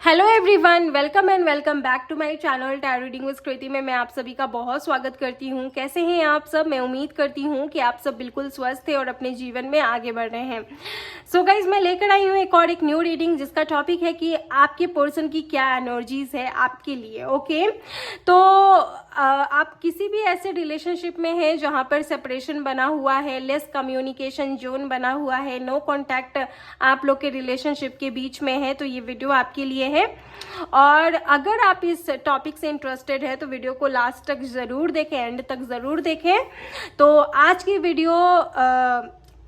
Hello everyone, welcome and welcome back to my channel tarot reading with Kriti में मैं आप सभी का बहुत स्वागत करती हूँ। कैसे हैं आप सब? मैं उम्मीद करती हूँ कि आप सब बिल्कुल स्वस्थ हैं और अपने जीवन में आगे बढ़ रहे हैं। सो गाइज, मैं लेकर आई हूँ एक न्यू रीडिंग जिसका टॉपिक है कि आपके पर्सन की क्या एनर्जीज है आपके लिए। ओके, तो आप किसी भी ऐसे रिलेशनशिप में हैं जहाँ पर सेपरेशन बना हुआ है, लेस कम्युनिकेशन जोन बना हुआ है, नो कॉन्टैक्ट आप लोग के रिलेशनशिप के बीच में है, तो ये वीडियो आपके लिए है। और अगर आप इस टॉपिक से इंटरेस्टेड है तो वीडियो को लास्ट तक ज़रूर देखें, एंड तक ज़रूर देखें। तो आज की वीडियो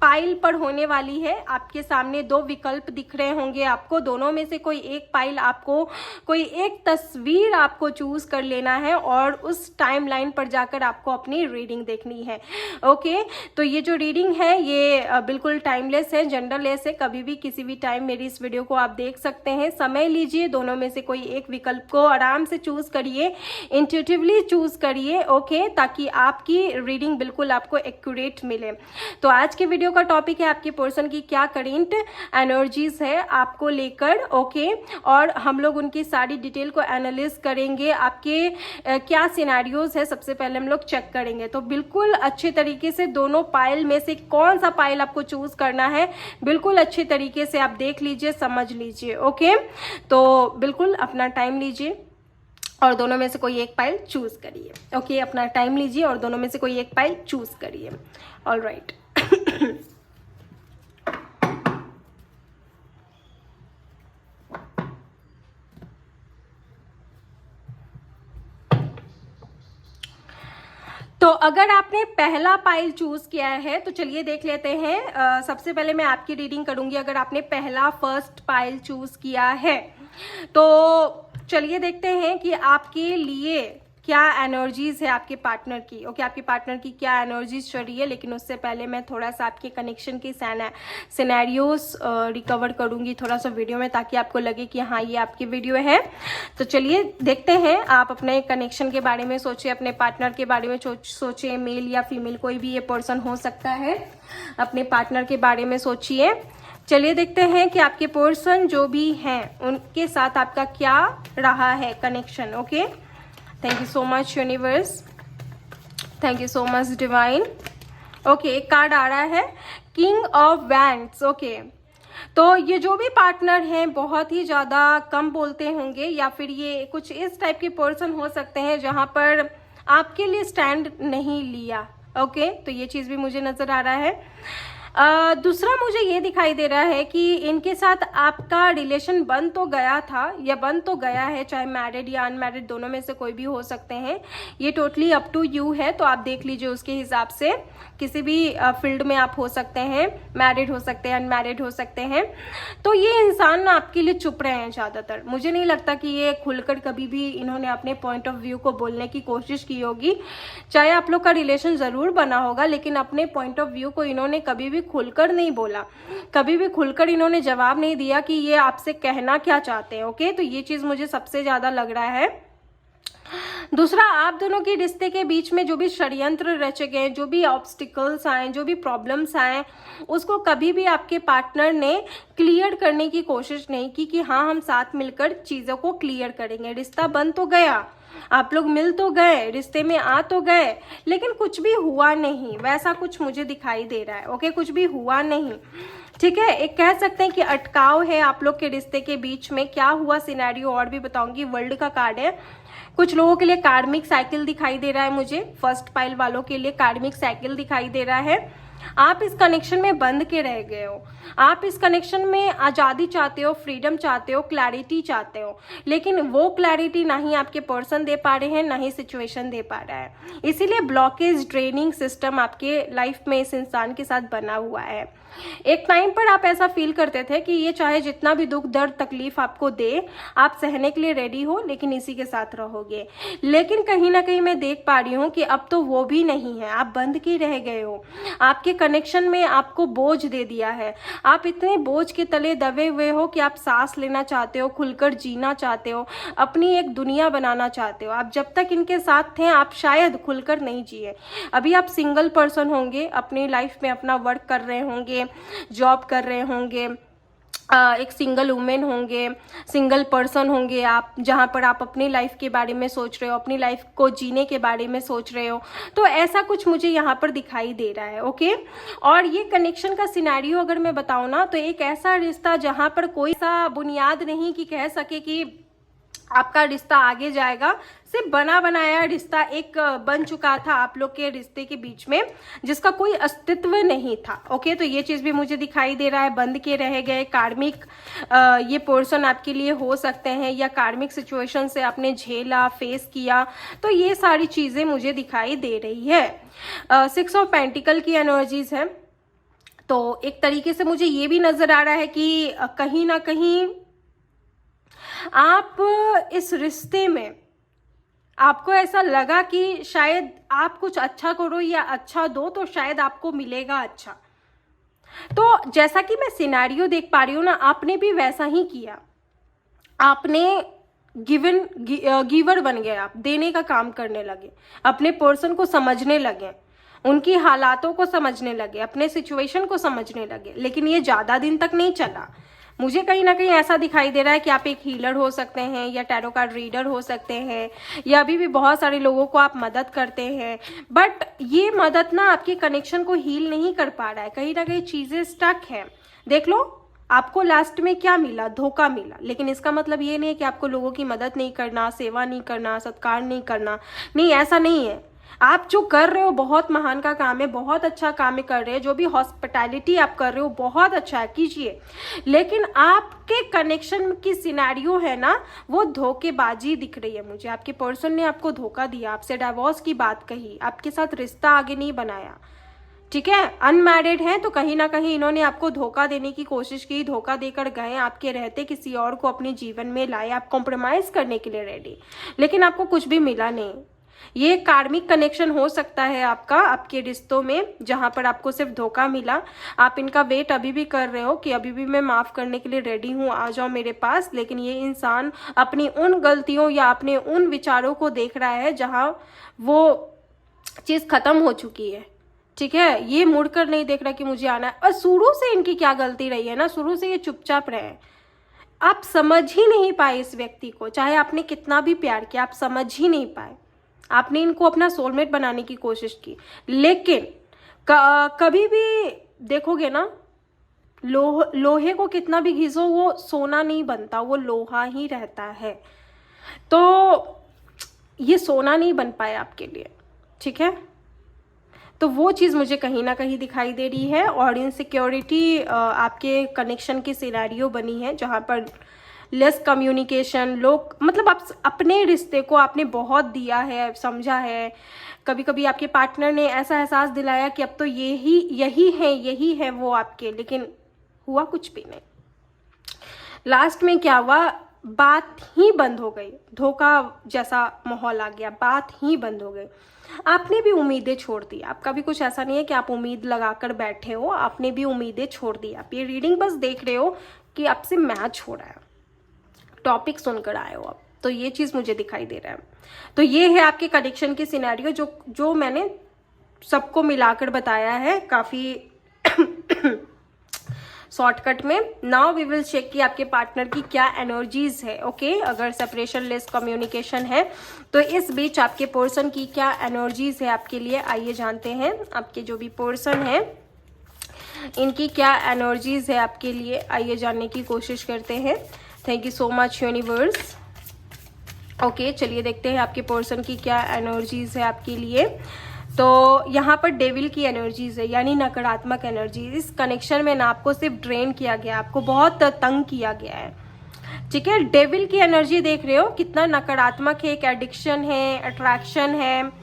पाइल पर होने वाली है। आपके सामने दो विकल्प दिख रहे होंगे आपको, दोनों में से कोई एक पाइल आपको, कोई एक तस्वीर आपको चूज कर लेना है और उस टाइमलाइन पर जाकर आपको अपनी रीडिंग देखनी है। ओके, तो ये जो रीडिंग है ये बिल्कुल टाइमलेस है, जनरलेस है। कभी भी किसी भी टाइम मेरी इस वीडियो को आप देख सकते हैं। समय लीजिए, दोनों में से कोई एक विकल्प को आराम से चूज करिए, इंट्यूटिवली चूज करिए। ओके, ताकि आपकी रीडिंग बिल्कुल आपको एक्यूरेट मिले। तो आज के वीडियो का टॉपिक है आपके पर्सन की क्या करेंट एनर्जीज है आपको लेकर। ओके, और हम लोग उनकी सारी डिटेल को एनालिस करेंगे। आपके क्या सिनेरियोज है सबसे पहले हम लोग चेक करेंगे। तो बिल्कुल अच्छे तरीके से दोनों पाइल में से कौन सा पाइल आपको चूज करना है बिल्कुल अच्छे तरीके से आप देख लीजिए, समझ लीजिए। ओके, तो बिल्कुल अपना टाइम लीजिए और दोनों में से कोई एक पाइल चूज करिए। ओके, अपना टाइम लीजिए और दोनों में से कोई एक पाइल चूज करिए। All right. तो अगर आपने पहला पाइल चूज किया है तो चलिए देख लेते हैं। सबसे पहले मैं आपकी रीडिंग करूंगी। अगर आपने फर्स्ट पाइल चूज किया है तो चलिए देखते हैं कि आपके लिए क्या एनर्जीज है आपके पार्टनर की। ओके, आपके पार्टनर की क्या एनर्जीज चल रही है। लेकिन उससे पहले मैं थोड़ा सा आपके कनेक्शन के सिनेरियोज रिकवर करूंगी थोड़ा सा वीडियो में, ताकि आपको लगे कि हाँ ये आपकी वीडियो है। तो चलिए देखते हैं। आप अपने कनेक्शन के बारे में सोचिए, अपने पार्टनर के बारे में सोचिए। मेल या फीमेल कोई भी ये पर्सन हो सकता है। अपने पार्टनर के बारे में सोचिए। चलिए देखते हैं कि आपके पर्सन जो भी हैं उनके साथ आपका क्या रहा है connection. Okay, thank you so much universe, thank you so much divine. Okay, एक कार्ड आ रहा है, किंग ऑफ वैंड्स। ओके, तो ये जो भी पार्टनर हैं बहुत ही ज़्यादा कम बोलते होंगे, या फिर ये कुछ इस टाइप के पर्सन हो सकते हैं जहाँ पर आपके लिए स्टैंड नहीं लिया। ओके, तो ये चीज़ भी मुझे नज़र आ रहा है। दूसरा मुझे ये दिखाई दे रहा है कि इनके साथ आपका रिलेशन बन तो गया था या बन तो गया है, चाहे मैरिड या अनमैरिड दोनों में से कोई भी हो सकते हैं। ये टोटली अप टू यू है, तो आप देख लीजिए उसके हिसाब से। किसी भी फील्ड में आप हो सकते हैं, मैरिड हो सकते हैं, अनमैरिड हो सकते हैं। तो ये इंसान आपके लिए चुप रहे हैं ज़्यादातर। मुझे नहीं लगता कि ये खुलकर कभी भी इन्होंने अपने पॉइंट ऑफ व्यू को बोलने की कोशिश की होगी। चाहे आप लोग का रिलेशन ज़रूर बना होगा, लेकिन अपने पॉइंट ऑफ व्यू को इन्होंने कभी भी खुलकर नहीं बोला, कभी भी खुलकर इन्होंने जवाब नहीं दिया कि ये आपसे कहना क्या चाहते हैं। ओके, तो ये चीज़ मुझे सबसे ज़्यादा लग रहा है। दूसरा, आप दोनों के रिश्ते के बीच में जो भी षड्यंत्र रचे गए, जो भी ऑब्स्टिकल्स आए, जो भी प्रॉब्लम्स आए, उसको कभी भी आपके पार्टनर ने क्लियर करने की कोशिश नहीं की कि हाँ हम साथ मिलकर चीज़ों को क्लियर करेंगे। रिश्ता बन तो गया, आप लोग मिल तो गए, रिश्ते में आ तो गए, लेकिन कुछ भी हुआ नहीं, वैसा कुछ मुझे दिखाई दे रहा है। ओके, कुछ भी हुआ नहीं। ठीक है, एक कह सकते हैं कि अटकाव है आप लोग के रिश्ते के बीच में। क्या हुआ सिनेरियो और भी बताऊंगी। वर्ल्ड का कार्ड है। कुछ लोगों के लिए कार्मिक साइकिल दिखाई दे रहा है मुझे। फर्स्ट पाइल वालों के लिए कार्मिक साइकिल दिखाई दे रहा है। आप इस कनेक्शन में बंध के रह गए हो। आप इस कनेक्शन में आज़ादी चाहते हो, फ्रीडम चाहते हो, क्लैरिटी चाहते हो, लेकिन वो क्लैरिटी ना ही आपके पर्सन दे पा रहे हैं, ना ही सिचुएशन दे पा रहा है। इसीलिए ब्लॉकेज ड्रेनिंग सिस्टम आपके लाइफ में इस इंसान के साथ बना हुआ है। एक टाइम पर आप ऐसा फील करते थे कि ये चाहे जितना भी दुख दर्द तकलीफ आपको दे, आप सहने के लिए रेडी हो, लेकिन इसी के साथ रहोगे। लेकिन कहीं ना कहीं मैं देख पा रही हूँ कि अब तो वो भी नहीं है, आप बंद के रह गए हो। आपके कनेक्शन में आपको बोझ दे दिया है। आप इतने बोझ के तले दबे हुए हो कि आप सांस लेना चाहते हो, खुलकर जीना चाहते हो, अपनी एक दुनिया बनाना चाहते हो। आप जब तक इनके साथ थे आप शायद खुलकर नहीं जिए। अभी आप सिंगल पर्सन होंगे, अपनी लाइफ में अपना वर्क कर रहे होंगे, जॉब कर रहे होंगे, एक सिंगल वुमेन होंगे, सिंगल पर्सन होंगे आप, जहाँ पर आप अपनी लाइफ के बारे में सोच रहे हो, अपनी लाइफ को जीने के बारे में सोच रहे हो। तो ऐसा कुछ मुझे यहाँ पर दिखाई दे रहा है। ओके, और ये कनेक्शन का सिनेरियो अगर मैं बताऊँ ना, तो एक ऐसा रिश्ता जहाँ पर कोई सा बुनियाद नहीं कि कह सके कि आपका रिश्ता आगे जाएगा। सिर्फ बना बनाया रिश्ता एक बन चुका था आप लोग के रिश्ते के बीच में, जिसका कोई अस्तित्व नहीं था। ओके, तो ये चीज़ भी मुझे दिखाई दे रहा है। बंद के रह गए कार्मिक ये पोर्शन आपके लिए हो सकते हैं, या कार्मिक सिचुएशन से आपने झेला, फेस किया, तो ये सारी चीज़ें मुझे दिखाई दे रही है। 6 ऑफ पेंटिकल की एनर्जीज है। तो एक तरीके से मुझे ये भी नज़र आ रहा है कि कहीं ना कहीं आप इस रिश्ते में, आपको ऐसा लगा कि शायद आप कुछ अच्छा करो या अच्छा दो तो शायद आपको मिलेगा अच्छा। तो जैसा कि मैं सिनेरियो देख पा रही हूँ ना, आपने भी वैसा ही किया। आपने गिवर बन गए, आप देने का काम करने लगे, अपने पर्सन को समझने लगे, उनकी हालातों को समझने लगे, अपने सिचुएशन को समझने लगे। लेकिन ये ज़्यादा दिन तक नहीं चला। मुझे कहीं ना कहीं ऐसा दिखाई दे रहा है कि आप एक हीलर हो सकते हैं, या टैरो कार्ड रीडर हो सकते हैं, या अभी भी बहुत सारे लोगों को आप मदद करते हैं। बट ये मदद ना आपके कनेक्शन को हील नहीं कर पा रहा है। कहीं ना कहीं चीज़ें स्टक हैं। देख लो, आपको लास्ट में क्या मिला? धोखा मिला। लेकिन इसका मतलब ये नहीं है कि आपको लोगों की मदद नहीं करना, सेवा नहीं करना, सत्कार नहीं करना। नहीं, ऐसा नहीं है। आप जो कर रहे हो बहुत महान का काम है, बहुत अच्छा काम कर रहे हैं। जो भी हॉस्पिटैलिटी आप कर रहे हो बहुत अच्छा है, कीजिए। लेकिन आपके कनेक्शन की सिनेरियो है ना, वो धोखेबाजी दिख रही है मुझे। आपके पर्सन ने आपको धोखा दिया, आपसे डाइवोर्स की बात कही, आपके साथ रिश्ता आगे नहीं बनाया। ठीक है, अनमैरिड हैं तो कहीं ना कहीं इन्होंने आपको धोखा देने की कोशिश की, धोखा देकर गए, आपके रहते किसी और को अपने जीवन में लाए, आप कॉम्प्रोमाइज करने के लिए रेडी, लेकिन आपको कुछ भी मिला नहीं। ये कार्मिक कनेक्शन हो सकता है आपका, आपके रिश्तों में, जहां पर आपको सिर्फ धोखा मिला। आप इनका वेट अभी भी कर रहे हो कि अभी भी मैं माफ करने के लिए रेडी हूं, आ जाओ मेरे पास। लेकिन ये इंसान अपनी उन गलतियों या अपने उन विचारों को देख रहा है जहां वो चीज खत्म हो चुकी है। ठीक है, ये मुड़कर नहीं देख रहा कि मुझे आना है। और शुरू से इनकी क्या गलती रही है ना, शुरू से ये चुपचाप रहे। आप समझ ही नहीं पाए इस व्यक्ति को, चाहे आपने कितना भी प्यार किया, आप समझ ही नहीं पाए। आपने इनको अपना सोलमेट बनाने की कोशिश की, लेकिन कभी भी देखोगे ना, लोहे को कितना भी घिसो वो सोना नहीं बनता, वो लोहा ही रहता है। तो ये सोना नहीं बन पाया आपके लिए। ठीक है, तो वो चीज़ मुझे कहीं ना कहीं दिखाई दे रही है। और इनसिक्योरिटी आपके कनेक्शन की सिनेरियो बनी है, जहाँ पर लेस कम्युनिकेशन, लोग मतलब आप अपने रिश्ते को आपने बहुत दिया है, समझा है। कभी कभी आपके पार्टनर ने ऐसा एहसास दिलाया कि अब तो यही है वो आपके, लेकिन हुआ कुछ भी नहीं। लास्ट में क्या हुआ, बात ही बंद हो गई, धोखा जैसा माहौल आ गया, बात ही बंद हो गई। आपने भी उम्मीदें छोड़ दी। आपका भी कुछ ऐसा नहीं है कि आप उम्मीद लगाकर बैठे हो, आपने भी उम्मीदें छोड़ दी। आप ये रीडिंग बस देख रहे हो कि आपसे मैच हो रहा है, टॉपिक सुनकर आए हो आप, तो ये चीज़ मुझे दिखाई दे रहा है। तो ये है आपके कनेक्शन की सिनेरियो, जो मैंने सबको मिलाकर बताया है काफ़ी शॉर्टकट में। नाउ वी विल चेक कि आपके पार्टनर की क्या एनर्जीज है। ओके, अगर सेपरेशन लेस कम्युनिकेशन है तो इस बीच आपके पर्सन की क्या एनर्जीज है आपके लिए, आइए जानते हैं। आपके जो भी पर्सन है इनकी क्या एनर्जीज है आपके लिए, आइए जानने की कोशिश करते हैं। Thank you so much universe. Okay, चलिए देखते हैं आपके पर्सन की क्या एनर्जीज है आपके लिए। तो यहाँ पर डेविल की एनर्जीज है, यानी नकारात्मक एनर्जी। इस कनेक्शन में ना आपको सिर्फ ड्रेन किया गया, आपको बहुत तंग किया गया है। ठीक है, डेविल की एनर्जी देख रहे हो कितना नकारात्मक है, एक एडिक्शन है, अट्रैक्शन है।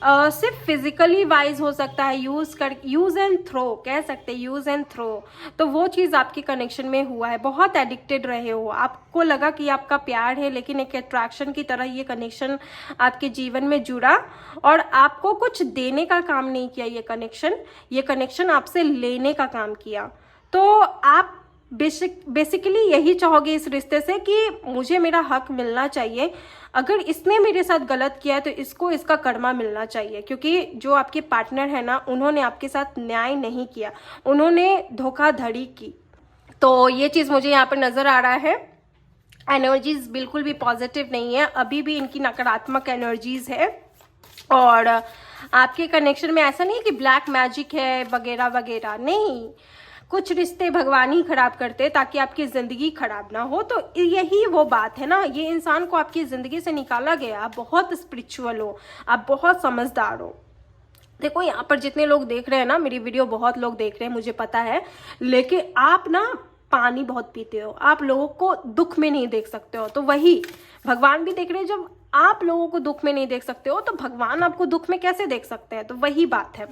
सिर्फ फिजिकली वाइज हो सकता है, यूज एंड थ्रो कह सकते हैं, यूज एंड थ्रो। तो वो चीज़ आपके कनेक्शन में हुआ है, बहुत एडिक्टेड रहे हो, आपको लगा कि आपका प्यार है, लेकिन एक अट्रैक्शन की तरह ये कनेक्शन आपके जीवन में जुड़ा और आपको कुछ देने का काम नहीं किया। ये कनेक्शन आपसे लेने का काम किया। तो आप बेसिकली यही चाहोगे इस रिश्ते से कि मुझे मेरा हक मिलना चाहिए, अगर इसने मेरे साथ गलत किया है तो इसको इसका कर्मा मिलना चाहिए। क्योंकि जो आपके पार्टनर है ना, उन्होंने आपके साथ न्याय नहीं किया, उन्होंने धोखाधड़ी की। तो ये चीज़ मुझे यहाँ पर नज़र आ रहा है। एनर्जीज बिल्कुल भी पॉजिटिव नहीं है, अभी भी इनकी नकारात्मक एनर्जीज है। और आपके कनेक्शन में ऐसा नहीं कि ब्लैक मैजिक है वगैरह वगैरह, नहीं, कुछ रिश्ते भगवान ही खराब करते हैं ताकि आपकी ज़िंदगी खराब ना हो। तो यही वो बात है ना, ये इंसान को आपकी ज़िंदगी से निकाला गया। आप बहुत स्पिरिचुअल हो, आप बहुत समझदार हो। देखो यहाँ पर जितने लोग देख रहे हैं ना, मेरी वीडियो बहुत लोग देख रहे हैं मुझे पता है, लेकिन आप ना पानी बहुत पीते हो, आप लोगों को दुख में नहीं देख सकते हो। तो वही भगवान भी देख रहे हैं, जब आप लोगों को दुख में नहीं देख सकते हो तो भगवान आपको दुख में कैसे देख सकते हैं। तो वही बात है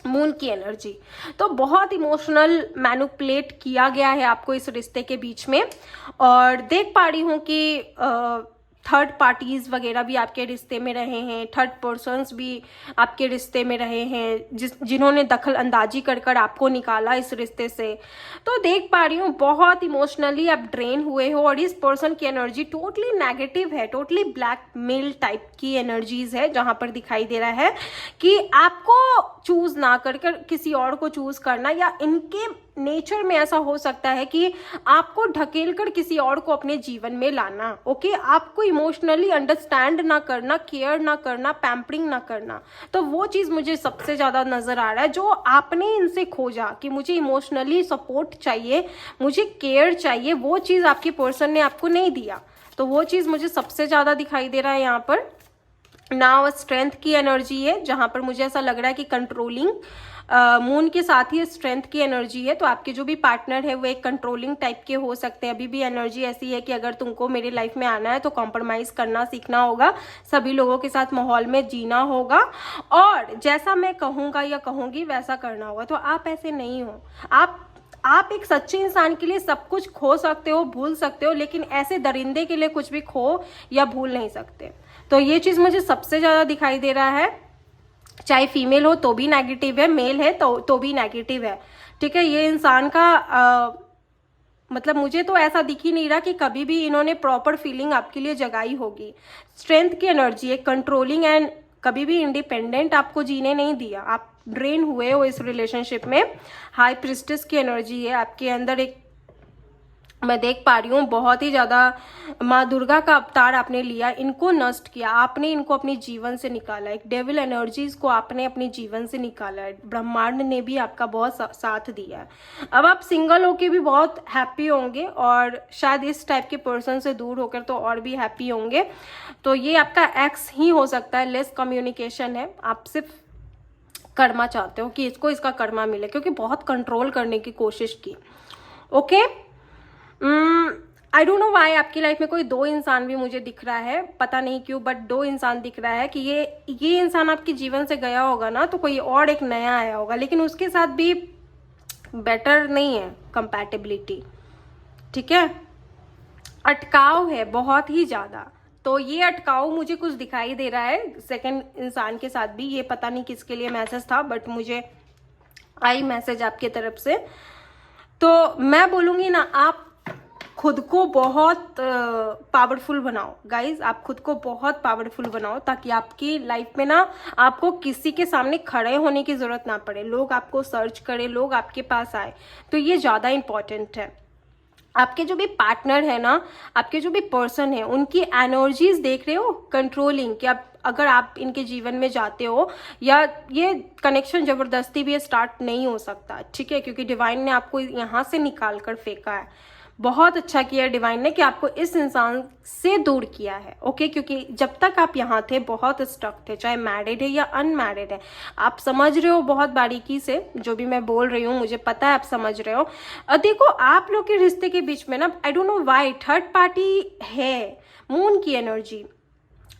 मून की एनर्जी। तो बहुत इमोशनल मैनिपुलेट किया गया है आपको इस रिश्ते के बीच में। और देख पा रही हूँ कि थर्ड पार्टीज वगैरह भी आपके रिश्ते में रहे हैं, थर्ड पर्सन्स भी आपके रिश्ते में रहे हैं, जिन्होंने दखल अंदाजी कर कर आपको निकाला इस रिश्ते से। तो देख पा रही हूँ बहुत इमोशनली आप ड्रेन हुए हो और इस पर्सन की एनर्जी टोटली नेगेटिव है, टोटली ब्लैक मेल टाइप की एनर्जीज है, जहाँ पर दिखाई दे रहा है कि आपको चूज ना कर कर किसी और को चूज करना, या इनके नेचर में ऐसा हो सकता है कि आपको ढकेल कर किसी और को अपने जीवन में लाना। ओके, आपको इमोशनली अंडरस्टैंड ना करना, केयर ना करना, पैम्परिंग ना करना। तो वो चीज़ मुझे सबसे ज़्यादा नज़र आ रहा है, जो आपने इनसे खोजा कि मुझे इमोशनली सपोर्ट चाहिए, मुझे केयर चाहिए, वो चीज़ आपके पर्सन ने आपको नहीं दिया। तो वो चीज़ मुझे सबसे ज़्यादा दिखाई दे रहा है यहाँ पर। नाउ स्ट्रेंथ की एनर्जी है, जहाँ पर मुझे ऐसा लग रहा है कि कंट्रोलिंग मून के साथ ही स्ट्रेंथ की एनर्जी है। तो आपके जो भी पार्टनर है वो एक कंट्रोलिंग टाइप के हो सकते हैं। अभी भी एनर्जी ऐसी है कि अगर तुमको मेरी लाइफ में आना है तो कॉम्प्रोमाइज़ करना सीखना होगा, सभी लोगों के साथ माहौल में जीना होगा, और जैसा मैं कहूँगा या कहूँगी वैसा करना होगा। तो आप ऐसे नहीं हो। आप एक सच्चे इंसान के लिए सब कुछ खो सकते हो, भूल सकते हो, लेकिन ऐसे दरिंदे के लिए कुछ भी खो या भूल नहीं सकते। तो ये चीज़ मुझे सबसे ज़्यादा दिखाई दे रहा है। चाहे फीमेल हो तो भी नेगेटिव है, मेल है तो भी नेगेटिव है। ठीक है, ये इंसान का मतलब मुझे तो ऐसा दिख ही नहीं रहा कि कभी भी इन्होंने प्रॉपर फीलिंग आपके लिए जगाई होगी। स्ट्रेंथ की एनर्जी है, कंट्रोलिंग एंड कभी भी इंडिपेंडेंट आपको जीने नहीं दिया। आप ड्रेन हुए हो इस रिलेशनशिप में। हाई प्रिस्टेस की एनर्जी है आपके अंदर। एक मैं देख पा रही हूँ बहुत ही ज़्यादा माँ दुर्गा का अवतार आपने लिया, इनको नष्ट किया आपने, इनको अपने जीवन से निकाला। एक डेविल एनर्जीज को आपने अपने जीवन से निकाला है। ब्रह्मांड ने भी आपका बहुत साथ दिया है। अब आप सिंगल होके भी बहुत हैप्पी होंगे, और शायद इस टाइप के पर्सन से दूर होकर तो और भी हैप्पी होंगे। तो ये आपका एक्स ही हो सकता है। लेस कम्युनिकेशन है, आप सिर्फ कर्मा चाहते हो कि इसको इसका कर्मा मिले, क्योंकि बहुत कंट्रोल करने की कोशिश की। Okay, I don't know why आपकी लाइफ में कोई दो इंसान भी मुझे दिख रहा है, पता नहीं क्यों, बट दो इंसान दिख रहा है कि ये इंसान आपके जीवन से गया होगा ना, तो कोई और एक नया आया होगा, लेकिन उसके साथ भी बेटर नहीं है कंपैटिबिलिटी। ठीक है, अटकाव है बहुत ही ज़्यादा। तो ये अटकाव मुझे कुछ दिखाई दे रहा है सेकंड इंसान के साथ भी। ये पता नहीं किसके लिए मैसेज था, बट मुझे आई मैसेज आपकी तरफ से। तो मैं बोलूँगी ना, आप खुद को बहुत पावरफुल बनाओ गाइज, आप खुद को बहुत पावरफुल बनाओ, ताकि आपकी लाइफ में ना आपको किसी के सामने खड़े होने की ज़रूरत ना पड़े, लोग आपको सर्च करें, लोग आपके पास आए। तो ये ज़्यादा इम्पॉर्टेंट है। आपके जो भी पार्टनर है ना, आपके जो भी पर्सन है, उनकी एनर्जीज देख रहे हो कंट्रोलिंग, कि अगर आप इनके जीवन में जाते हो, या ये कनेक्शन ज़बरदस्ती भी स्टार्ट नहीं हो सकता। ठीक है, क्योंकि डिवाइन ने आपको यहाँ से निकाल कर फेंका है। बहुत अच्छा किया डिवाइन ने कि आपको इस इंसान से दूर किया है। ओके, क्योंकि जब तक आप यहाँ थे बहुत स्टक थे, चाहे मैरिड है या अनमैरिड है। आप समझ रहे हो बहुत बारीकी से जो भी मैं बोल रही हूँ, मुझे पता है आप समझ रहे हो। देखो आप लोग के रिश्ते के बीच में ना, I don't know why third party है। मून की एनर्जी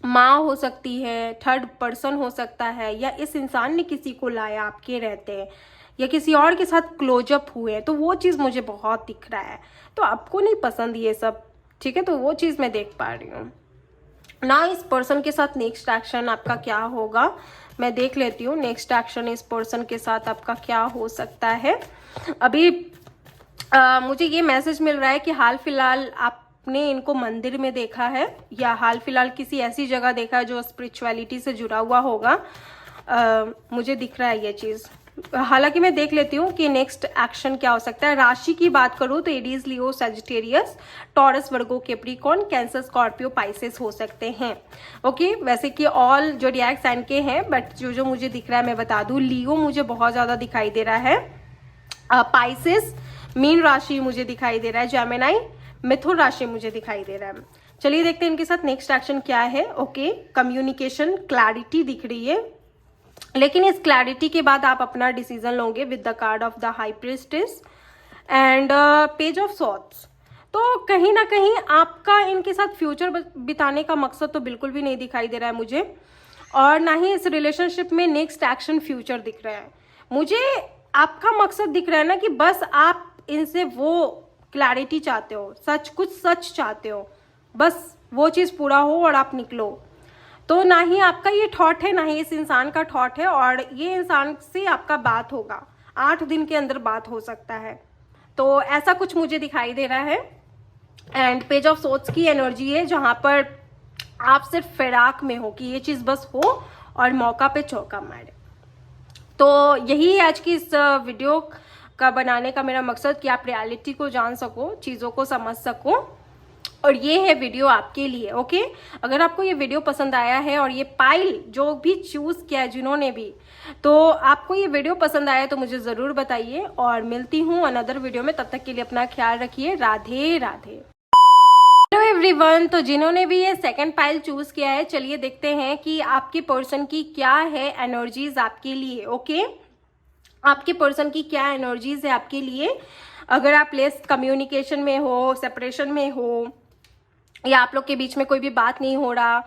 माँ हो सकती है, थर्ड पर्सन हो सकता है, या इस इंसान ने किसी को लाया आपके रहते, या किसी और के साथ क्लोजअप हुए। तो वो चीज़ मुझे बहुत दिख रहा है। तो आपको नहीं पसंद ये सब, ठीक है, तो वो चीज़ मैं देख पा रही हूँ ना। इस पर्सन के साथ नेक्स्ट एक्शन आपका क्या होगा, मैं देख लेती हूँ। नेक्स्ट एक्शन इस पर्सन के साथ आपका क्या हो सकता है। अभी मुझे ये मैसेज मिल रहा है कि हाल फिलहाल आपने इनको मंदिर में देखा है, या हाल फिलहाल किसी ऐसी जगह देखा है जो स्पिरिचुअलिटी से जुड़ा हुआ होगा। मुझे दिख रहा है ये चीज़। हालांकि मैं देख लेती हूँ कि नेक्स्ट एक्शन क्या हो सकता है। राशि की बात करूँ तो एडीज, लियो, सजिटेरियस, टॉरस, वर्गो, कैप्रिकॉर्न, कैंसर, स्कॉर्पियो, पाइसेस हो सकते हैं। ओके, वैसे कि ऑल ज़ोडिएक साइन के हैं, बट जो जो मुझे दिख रहा है मैं बता दूँ। लियो मुझे बहुत ज़्यादा दिखाई दे रहा है, पाइसेस, मीन राशि मुझे दिखाई दे रहा है, जेमिनाई, मिथुन राशि मुझे दिखाई दे रहा है। चलिए देखते हैं इनके साथ नेक्स्ट एक्शन क्या है। ओके, कम्युनिकेशन, क्लैरिटी दिख रही है, लेकिन इस क्लैरिटी के बाद आप अपना डिसीजन लोगे with the card of the high priestess and page of swords. तो कहीं ना कहीं आपका इनके साथ फ्यूचर बिताने का मकसद तो बिल्कुल भी नहीं दिखाई दे रहा है मुझे, और ना ही इस रिलेशनशिप में नेक्स्ट एक्शन फ्यूचर दिख रहा है मुझे। आपका मकसद दिख रहा है ना कि बस आप इनसे वो क्लैरिटी चाहते हो, सच, कुछ सच चाहते हो, बस वो चीज़ पूरा हो और आप निकलो। तो ना ही आपका ये थॉट है, ना ही इस इंसान का थॉट है, और ये इंसान से आपका बात होगा, 8 दिन के अंदर बात हो सकता है। तो ऐसा कुछ मुझे दिखाई दे रहा है। एंड पेज ऑफ सोर्ड्स की एनर्जी है, जहां पर आप सिर्फ फिराक में हो कि ये चीज़ बस हो और मौका पे चौका मारे। तो यही आज की इस वीडियो का बनाने का मेरा मकसद कि आप रियलिटी को जान सको, चीज़ों को समझ सको, और ये है वीडियो आपके लिए। ओके, अगर आपको ये वीडियो पसंद आया है और ये पाइल जो भी चूज किया है जिन्होंने भी, तो आपको ये वीडियो पसंद आया तो मुझे ज़रूर बताइए, और मिलती हूँ अनदर वीडियो में। तब तक के लिए अपना ख्याल रखिए। राधे राधे। हेलो एवरीवन, तो जिन्होंने भी ये सेकंड पाइल चूज किया है, चलिए देखते हैं कि आपके पर्सन की क्या है एनर्जीज आपके लिए। ओके, आपके पर्सन की क्या एनर्जीज है आपके लिए। अगर आप लेस कम्युनिकेशन में हो, सेपरेशन में हो, या आप लोग के बीच में कोई भी बात नहीं हो रहा,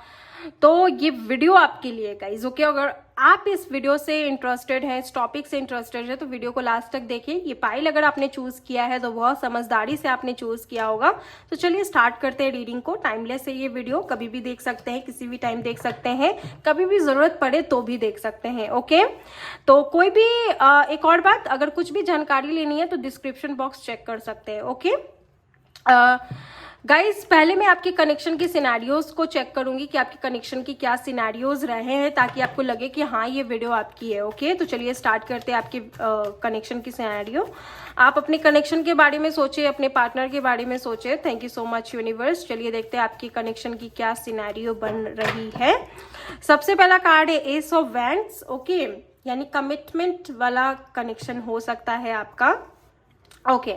तो ये वीडियो आपके लिए गाइज। ओके, अगर आप इस वीडियो से इंटरेस्टेड हैं, इस टॉपिक से इंटरेस्टेड है, तो वीडियो को लास्ट तक देखिए। ये पाइल अगर आपने चूज किया है तो बहुत समझदारी से आपने चूज किया होगा। तो चलिए स्टार्ट करते हैं रीडिंग को। टाइमलेस है ये वीडियो, कभी भी देख सकते हैं, किसी भी टाइम देख सकते हैं, कभी भी जरूरत पड़े तो भी देख सकते हैं। ओके, तो कोई भी एक और बात, अगर कुछ भी जानकारी लेनी है तो डिस्क्रिप्शन बॉक्स चेक कर सकते हैं। ओके गाइस, पहले मैं आपके कनेक्शन के सिनेरियोज को चेक करूंगी कि आपके कनेक्शन की क्या सिनेरियोज रहे हैं, ताकि आपको लगे कि हाँ ये वीडियो आपकी है। ओके, तो चलिए स्टार्ट करते हैं आपके कनेक्शन की सिनेरियो। आप अपने कनेक्शन के बारे में सोचे, अपने पार्टनर के बारे में सोचे। Thank you so much universe. चलिए देखते हैं आपके कनेक्शन की क्या सिनेरियो बन रही है। सबसे पहला कार्ड है एस ऑफ वैंड्स। ओके, यानी कमिटमेंट वाला कनेक्शन हो सकता है आपका। ओके,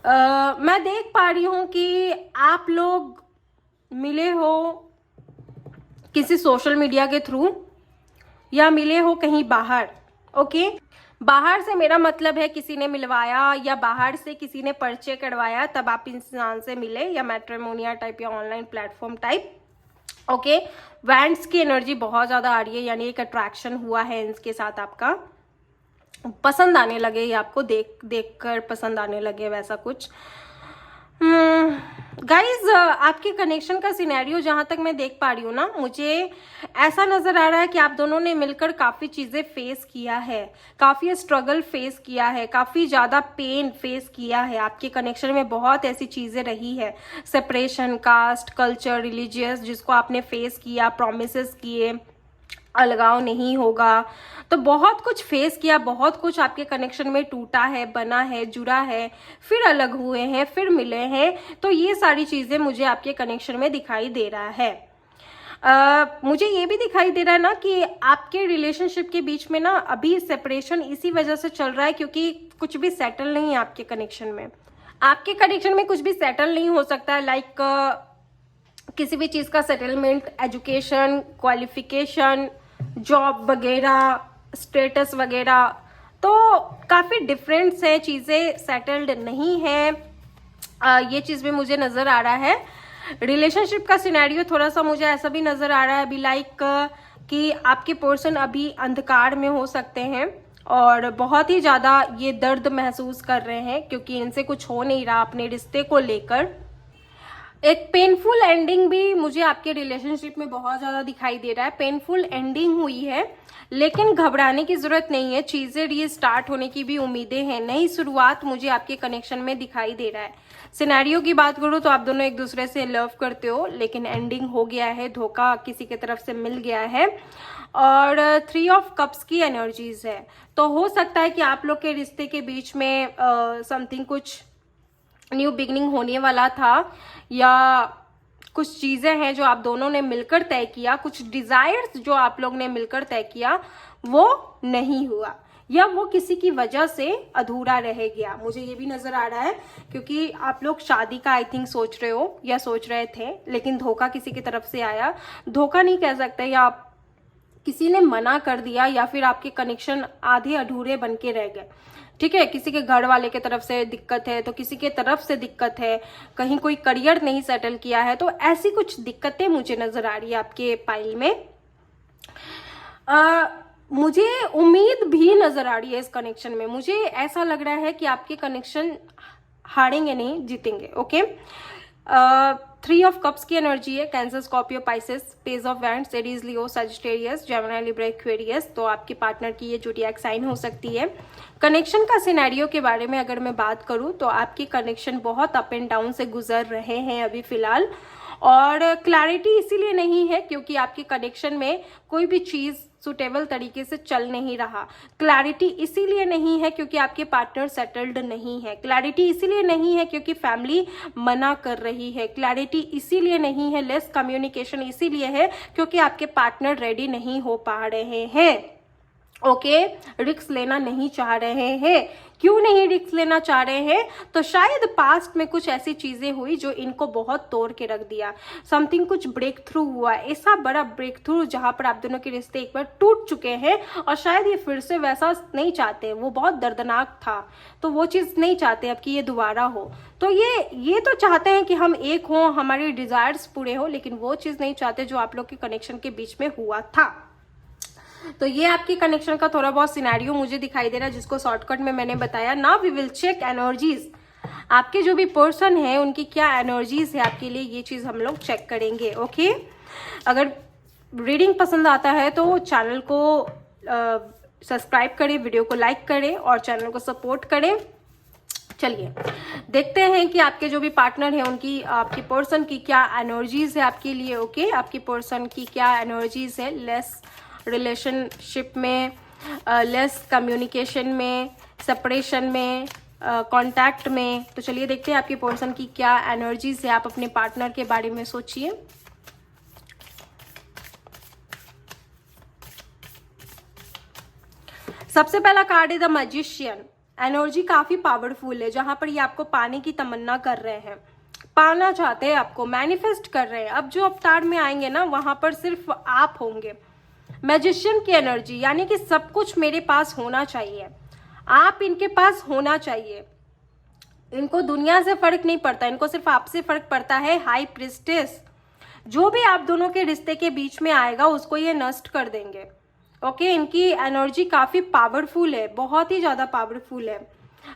मैं देख पा रही हूं कि आप लोग मिले हो किसी सोशल मीडिया के थ्रू, या मिले हो कहीं बाहर। ओके, बाहर से मेरा मतलब है किसी ने मिलवाया, या बाहर से किसी ने परिचय करवाया, तब आप इंसान से मिले, या मैट्रिमोनिया टाइप या online platform type. Okay, wands की एनर्जी बहुत ज़्यादा आ रही है, यानी एक अट्रैक्शन हुआ है इनके साथ, आपका पसंद आने लगे, या आपको देख कर पसंद आने लगे, वैसा कुछ। गाइज, आपके कनेक्शन का सिनेरियो जहां तक मैं देख पा रही हूँ ना, मुझे ऐसा नजर आ रहा है कि आप दोनों ने मिलकर काफी चीजें फेस किया है, काफी स्ट्रगल फेस किया है, काफी ज्यादा पेन फेस किया है। आपके कनेक्शन में बहुत ऐसी चीजें रही है, सेपरेशन, कास्ट, कल्चर, रिलीजियस, जिसको आपने फेस किया, प्रोमिसेस किए, अलगाव नहीं होगा, तो बहुत कुछ फेस किया, बहुत कुछ आपके कनेक्शन में टूटा है, बना है, जुड़ा है, फिर अलग हुए हैं, फिर मिले हैं। तो ये सारी चीजें मुझे आपके कनेक्शन में दिखाई दे रहा है। मुझे ये भी दिखाई दे रहा है ना कि आपके रिलेशनशिप के बीच में ना अभी सेपरेशन इसी वजह से चल रहा है क्योंकि कुछ भी सेटल नहीं है आपके कनेक्शन में। आपके कनेक्शन में कुछ भी सेटल नहीं हो सकता है, लाइक किसी भी चीज का सेटलमेंट, एजुकेशन, क्वालिफिकेशन, जॉब वगैरह, स्टेटस वगैरह, तो काफ़ी डिफरेंट है, चीज़ें सेटल्ड नहीं है। ये चीज़ भी मुझे नज़र आ रहा है। रिलेशनशिप का सिनेरियो थोड़ा सा मुझे ऐसा भी नज़र आ रहा है अभी, लाइक कि आपके पर्सन अभी अंधकार में हो सकते हैं और बहुत ही ज़्यादा ये दर्द महसूस कर रहे हैं क्योंकि इनसे कुछ हो नहीं रहा अपने रिश्ते को लेकर। एक पेनफुल एंडिंग भी मुझे आपके रिलेशनशिप में बहुत ज़्यादा दिखाई दे रहा है। पेनफुल एंडिंग हुई है, लेकिन घबराने की ज़रूरत नहीं है, चीज़ें रीस्टार्ट होने की भी उम्मीदें हैं। नई शुरुआत मुझे आपके कनेक्शन में दिखाई दे रहा है। सिनेरियो की बात करूँ तो आप दोनों एक दूसरे से लव करते हो, लेकिन एंडिंग हो गया है, धोखा किसी की तरफ से मिल गया है और 3 ऑफ कप्स की एनर्जीज है। तो हो सकता है कि आप लोग के रिश्ते के बीच में समथिंग कुछ न्यू बिगनिंग होने वाला था, या कुछ चीज़ें हैं जो आप दोनों ने मिलकर तय किया, कुछ डिजायर्स जो आप लोग ने मिलकर तय किया वो नहीं हुआ, या वो किसी की वजह से अधूरा रह गया। मुझे ये भी नजर आ रहा है क्योंकि आप लोग शादी का आई थिंक सोच रहे हो या सोच रहे थे, लेकिन धोखा किसी की तरफ से आया। धोखा नहीं कह सकते, या आप किसी ने मना कर दिया, या फिर आपके कनेक्शन आधे अधूरे बन के रह गए। ठीक है, किसी के घर वाले के तरफ से दिक्कत है तो किसी के तरफ से दिक्कत है, कहीं कोई करियर नहीं सेटल किया है, तो ऐसी कुछ दिक्कतें मुझे नजर आ रही है आपके पाइल में। मुझे उम्मीद भी नजर आ रही है इस कनेक्शन में। मुझे ऐसा लग रहा है कि आपके कनेक्शन हारेंगे नहीं, जीतेंगे। ओके, 3 ऑफ कप्स की एनर्जी है, cancer, Scorpio, Pisces, page of wands, Aries, Leo, Sagittarius, Gemini, Libra, Aquarius. तो आपके पार्टनर की ये जोडिएक साइन हो सकती है। कनेक्शन का सिनेरियो के बारे में अगर मैं बात करूं तो आपके कनेक्शन बहुत अप एंड डाउन से गुजर रहे हैं अभी फिलहाल, और क्लैरिटी इसीलिए नहीं है क्योंकि आपके कनेक्शन में कोई भी चीज सुटेबल तरीके से चल नहीं रहा। क्लैरिटी इसीलिए नहीं है क्योंकि आपके पार्टनर सेटल्ड नहीं है। क्लैरिटी इसीलिए नहीं है क्योंकि फैमिली मना कर रही है। क्लैरिटी इसीलिए नहीं है, लेस कम्युनिकेशन इसीलिए है क्योंकि आपके पार्टनर रेडी नहीं हो पा रहे हैं। ओके, रिस्क लेना नहीं चाह रहे हैं। क्यों नहीं रिस्क लेना चाह रहे हैं? तो शायद पास्ट में कुछ ऐसी चीजें हुई जो इनको बहुत तोड़ के रख दिया। समथिंग कुछ ब्रेक थ्रू हुआ, ऐसा बड़ा ब्रेक थ्रू जहां पर आप दोनों के रिश्ते एक बार टूट चुके हैं, और शायद ये फिर से वैसा नहीं चाहते। वो बहुत दर्दनाक था तो वो चीज नहीं चाहते अब कि ये दोबारा हो। तो ये तो चाहते हैं कि हम एक हों, हमारे डिजायर्स पूरे हो, लेकिन वो चीज नहीं चाहते जो आप लोग के कनेक्शन के बीच में हुआ था। तो ये आपके कनेक्शन का थोड़ा बहुत सिनेरियो मुझे दिखाई दे रहा है, जिसको शॉर्टकट में मैंने बताया। Now we will check energies. आपके जो भी पर्सन है उनकी क्या एनर्जीज है आपके लिए, ये चीज हम लोग चेक करेंगे। ओके, अगर रीडिंग पसंद आता है तो चैनल को सब्सक्राइब करें, वीडियो को लाइक करें और चैनल को सपोर्ट करें। चलिए देखते हैं कि आपके जो भी पार्टनर है उनकी, आपके पर्सन की क्या एनर्जीज है आपके लिए। ओके, आपकी पर्सन की क्या एनर्जीज है लेस रिलेशनशिप में, लेस कम्युनिकेशन में, सेपरेशन में, कांटेक्ट में। तो चलिए देखते हैं आपके पर्सन की क्या एनर्जीज है। आप अपने पार्टनर के बारे में सोचिए। सबसे पहला कार्ड है द मैजिशियन। एनर्जी काफी पावरफुल है, जहां पर ये आपको पाने की तमन्ना कर रहे हैं, पाना चाहते हैं, आपको मैनिफेस्ट कर रहे हैं। अब जो अवतार में आएंगे ना, वहां पर सिर्फ आप होंगे। मैजिशियन की एनर्जी यानी कि सब कुछ मेरे पास होना चाहिए, आप इनके पास होना चाहिए। इनको दुनिया से फर्क नहीं पड़ता, इनको सिर्फ आपसे फर्क पड़ता है। हाई प्रिस्टेस, जो भी आप दोनों के रिश्ते के बीच में आएगा उसको ये नष्ट कर देंगे। ओके, इनकी एनर्जी काफी पावरफुल है, बहुत ही ज्यादा पावरफुल है।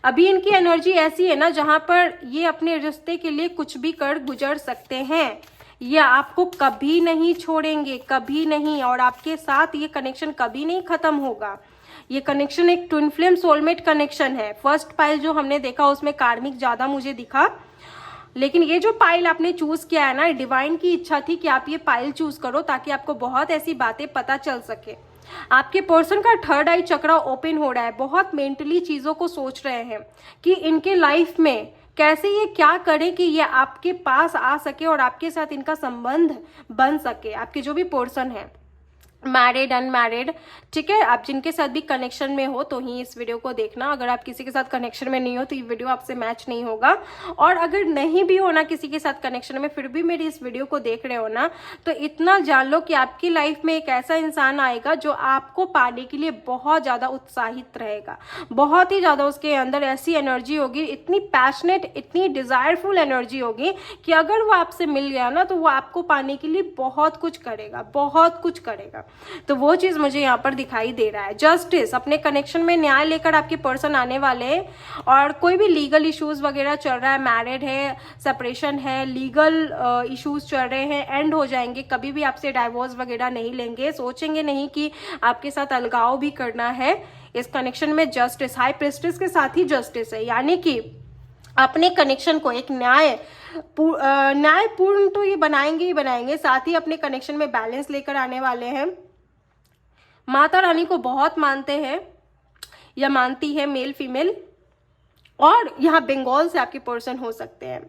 अभी इनकी एनर्जी ऐसी है ना जहां पर ये अपने रिश्ते के लिए कुछ भी कर गुजर सकते हैं। ये आपको कभी नहीं छोड़ेंगे, कभी नहीं, और आपके साथ ये कनेक्शन कभी नहीं खत्म होगा। ये कनेक्शन एक ट्विन फ्लेम सोलमेट कनेक्शन है। फर्स्ट पाइल जो हमने देखा उसमें कार्मिक ज्यादा मुझे दिखा, लेकिन ये जो पाइल आपने चूज किया है ना, डिवाइन की इच्छा थी कि आप ये पाइल चूज करो ताकि आपको बहुत ऐसी बातें पता चल सके। आपके पर्सन का थर्ड आई चक्रा ओपन हो रहा है, बहुत मेंटली चीजों को सोच रहे हैं कि इनके लाइफ में कैसे ये क्या करें कि ये आपके पास आ सके और आपके साथ इनका संबंध बन सके। आपके जो भी पर्सन है, मैरिड, अनमैरिड, ठीक है, आप जिनके साथ भी कनेक्शन में हो तो ही इस वीडियो को देखना। अगर आप किसी के साथ कनेक्शन में नहीं हो तो ये वीडियो आपसे मैच नहीं होगा, और अगर नहीं भी हो ना किसी के साथ कनेक्शन में, फिर भी मेरी इस वीडियो को देख रहे हो ना, तो इतना जान लो कि आपकी लाइफ में एक ऐसा इंसान आएगा जो आपको पाने के लिए बहुत ज्यादा उत्साहित रहेगा। बहुत ही ज्यादा उसके अंदर ऐसी एनर्जी होगी, इतनी पैशनेट, इतनी डिजायरफुल एनर्जी होगी कि अगर वो आपसे मिल गया ना तो वो आपको पाने के लिए बहुत कुछ करेगा, बहुत कुछ करेगा। तो वो चीज मुझे यहाँ पर दिखाई दे रहा है। जस्टिस, अपने कनेक्शन में न्याय लेकर आपके पर्सन आने वाले हैं, और कोई भी लीगल इश्यूज वगैरह चल रहा है, मैरिड है, सेपरेशन है, लीगल इश्यूज चल रहे हैं, एंड हो जाएंगे। कभी भी आपसे डाइवोर्स वगैरह नहीं लेंगे, सोचेंगे नहीं कि आपके साथ अलगाव भी करना है। इस कनेक्शन में जस्टिस, हाई प्रिस्टेस के साथ ही जस्टिस है, यानी कि अपने कनेक्शन को एक न्यायपूर्ण तो ये बनाएंगे ही बनाएंगे, साथ ही अपने कनेक्शन में बैलेंस लेकर आने वाले हैं। माता रानी को बहुत मानते हैं या मानती है, मेल फीमेल, और यहाँ बंगाल से आपके पर्सन हो सकते हैं।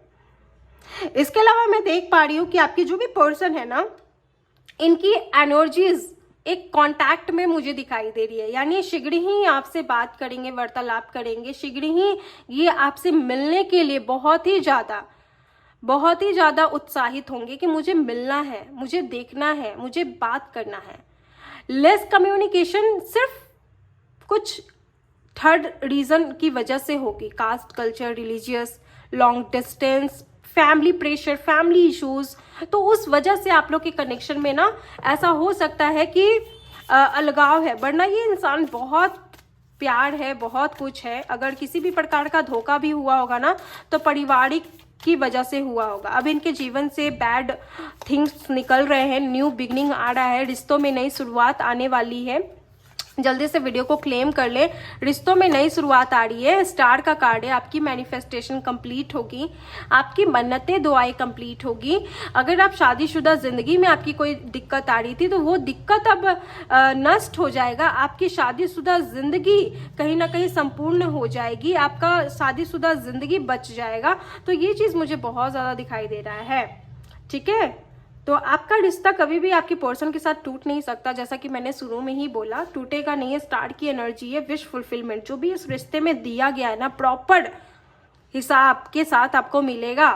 इसके अलावा मैं देख पा रही हूँ कि आपकी जो भी पर्सन है ना, इनकी एनर्जीज एक कांटेक्ट में मुझे दिखाई दे रही है, यानी शीघ्र ही आपसे बात करेंगे, वार्तालाप करेंगे, शीघ्र ही ये आपसे मिलने के लिए बहुत ही ज़्यादा उत्साहित होंगे कि मुझे मिलना है, मुझे देखना है, मुझे बात करना है। लेस कम्युनिकेशन सिर्फ कुछ थर्ड रीजन की वजह से होगी, caste, culture, religious, long distance, family pressure, family issues. तो उस वजह से आप लोग के कनेक्शन में ना ऐसा हो सकता है कि अलगाव है, वरना ये इंसान बहुत प्यार है, बहुत कुछ है। अगर किसी भी प्रकार का धोखा भी हुआ होगा ना, तो पारिवारिक की वजह से हुआ होगा। अब इनके जीवन से बैड थिंग्स निकल रहे हैं, न्यू बिगनिंग आ रहा है, रिश्तों में नई शुरुआत आने वाली है। जल्दी से वीडियो को क्लेम कर ले, रिश्तों में नई शुरुआत आ रही है। स्टार का कार्ड है, आपकी मैनिफेस्टेशन कंप्लीट होगी, आपकी मन्नतें दुआएं कंप्लीट होगी। अगर आप शादीशुदा जिंदगी में आपकी कोई दिक्कत आ रही थी, तो वो दिक्कत अब नष्ट हो जाएगा। आपकी शादीशुदा जिंदगी कहीं ना कहीं संपूर्ण हो जाएगी, आपका शादीशुदा जिंदगी बच जाएगा। तो ये चीज मुझे बहुत ज्यादा दिखाई दे रहा है, ठीक है। तो आपका रिश्ता कभी भी आपके पर्सन के साथ टूट नहीं सकता, जैसा कि मैंने शुरू में ही बोला, टूटेगा नहीं है। स्टार की एनर्जी है, विश फुलफिलमेंट। जो भी इस रिश्ते में दिया गया है ना, प्रॉपर हिसाब के साथ आपको मिलेगा,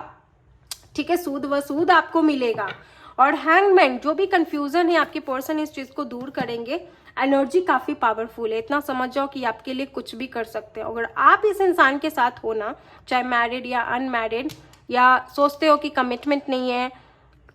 ठीक है, सूद वसूद आपको मिलेगा। और हैंगमैन, जो भी कंफ्यूजन है, आपके पर्सन इस चीज को दूर करेंगे। एनर्जी काफी पावरफुल है, इतना समझ जाओ कि आपके लिए कुछ भी कर सकते हो। अगर आप इस इंसान के साथ हो ना, चाहे मैरिड या अनमैरिड, या सोचते हो कि कमिटमेंट नहीं है,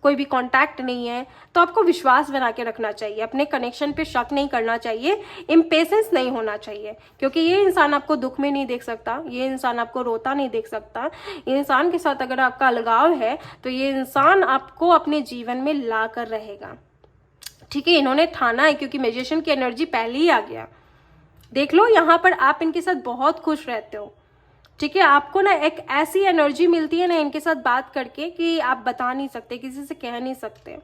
कोई भी कांटेक्ट नहीं है, तो आपको विश्वास बना के रखना चाहिए, अपने कनेक्शन पे शक नहीं करना चाहिए, इम्पेशेंस नहीं होना चाहिए, क्योंकि ये इंसान आपको दुख में नहीं देख सकता, ये इंसान आपको रोता नहीं देख सकता। ये इंसान के साथ अगर आपका अलगाव है, तो ये इंसान आपको अपने जीवन में ला कर रहेगा, ठीक है। इन्होंने ठाना है, क्योंकि मैजिशियन की एनर्जी पहले ही आ गया। देख लो, यहाँ पर आप इनके साथ बहुत खुश रहते हो, ठीक है। आपको ना एक ऐसी एनर्जी मिलती है ना इनके साथ बात करके कि आप बता नहीं सकते, किसी से कह नहीं सकते,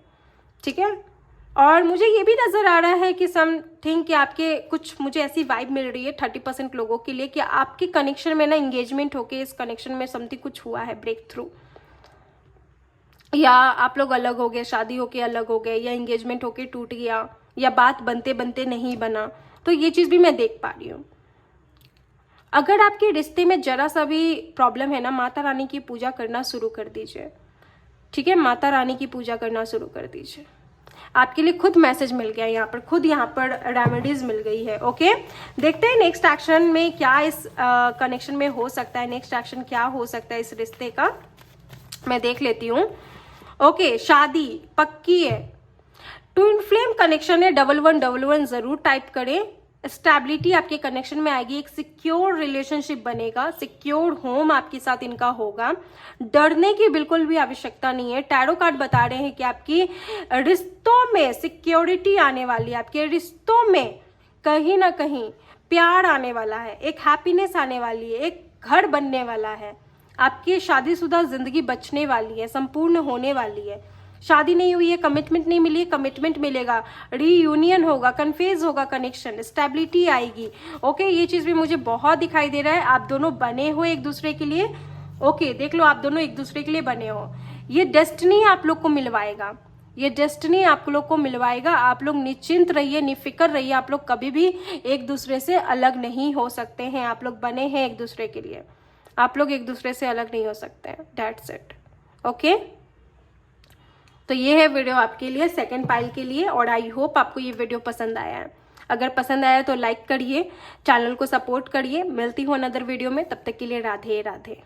ठीक है। और मुझे ये भी नजर आ रहा है कि समथिंग कि आपके कुछ, मुझे ऐसी वाइब मिल रही है 30% लोगों के लिए कि आपके कनेक्शन में ना एंगेजमेंट होके इस कनेक्शन में समथिंग कुछ हुआ है, ब्रेक थ्रू, या आप लोग अलग हो गए, शादी होके अलग हो गए, या एंगेजमेंट होके टूट गया, या बात बनते बनते नहीं बना। तो ये चीज भी मैं देख पा रही हूँ। अगर आपके रिश्ते में जरा सा भी प्रॉब्लम है ना, माता रानी की पूजा करना शुरू कर दीजिए, ठीक है। माता रानी की पूजा करना शुरू कर दीजिए। आपके लिए खुद मैसेज मिल गया यहाँ पर, खुद यहाँ पर रेमेडीज मिल गई है, ओके। देखते हैं नेक्स्ट एक्शन में क्या इस कनेक्शन में हो सकता है, नेक्स्ट एक्शन क्या हो सकता है इस रिश्ते का, मैं देख लेती हूँ। ओके, शादी पक्की है, ट्विन फ्लेम कनेक्शन है, 1111 जरूर टाइप करें। स्टेबिलिटी आपके कनेक्शन में आएगी, एक सिक्योर रिलेशनशिप बनेगा, सिक्योर होम आपके साथ इनका होगा। डरने की बिल्कुल भी आवश्यकता नहीं है। टैरो कार्ड बता रहे हैं कि आपकी रिश्तों में सिक्योरिटी आने वाली है, आपके रिश्तों में कहीं ना कहीं प्यार आने वाला है, एक हैप्पीनेस आने वाली है, एक घर बनने वाला है, आपकी शादीशुदा जिंदगी बचने वाली है, संपूर्ण होने वाली है। शादी नहीं हुई है, कमिटमेंट नहीं मिली है, कमिटमेंट मिलेगा, रीयूनियन होगा, कन्फेज होगा कनेक्शन, स्टेबिलिटी आएगी, ओके। ये चीज भी मुझे बहुत दिखाई दे रहा है। आप दोनों बने हो एक दूसरे के लिए, ओके, देख लो, आप दोनों एक दूसरे के लिए बने हो। ये डेस्टिनी आप लोग को मिलवाएगा, ये डेस्टिनी आप लोग को मिलवाएगा। आप लोग निश्चिंत रहिए, निफिक्र रहिए, आप लोग कभी भी एक दूसरे से अलग नहीं हो सकते हैं। आप लोग बने हैं एक दूसरे के लिए, आप लोग एक दूसरे से अलग नहीं हो सकते हैं, दैट्स इट, ओके। तो ये है वीडियो आपके लिए, सेकंड पाइल के लिए, और आई होप आपको ये वीडियो पसंद आया है। अगर पसंद आया तो लाइक करिए, चैनल को सपोर्ट करिए। मिलती हूँ अनदर वीडियो में, तब तक के लिए राधे राधे।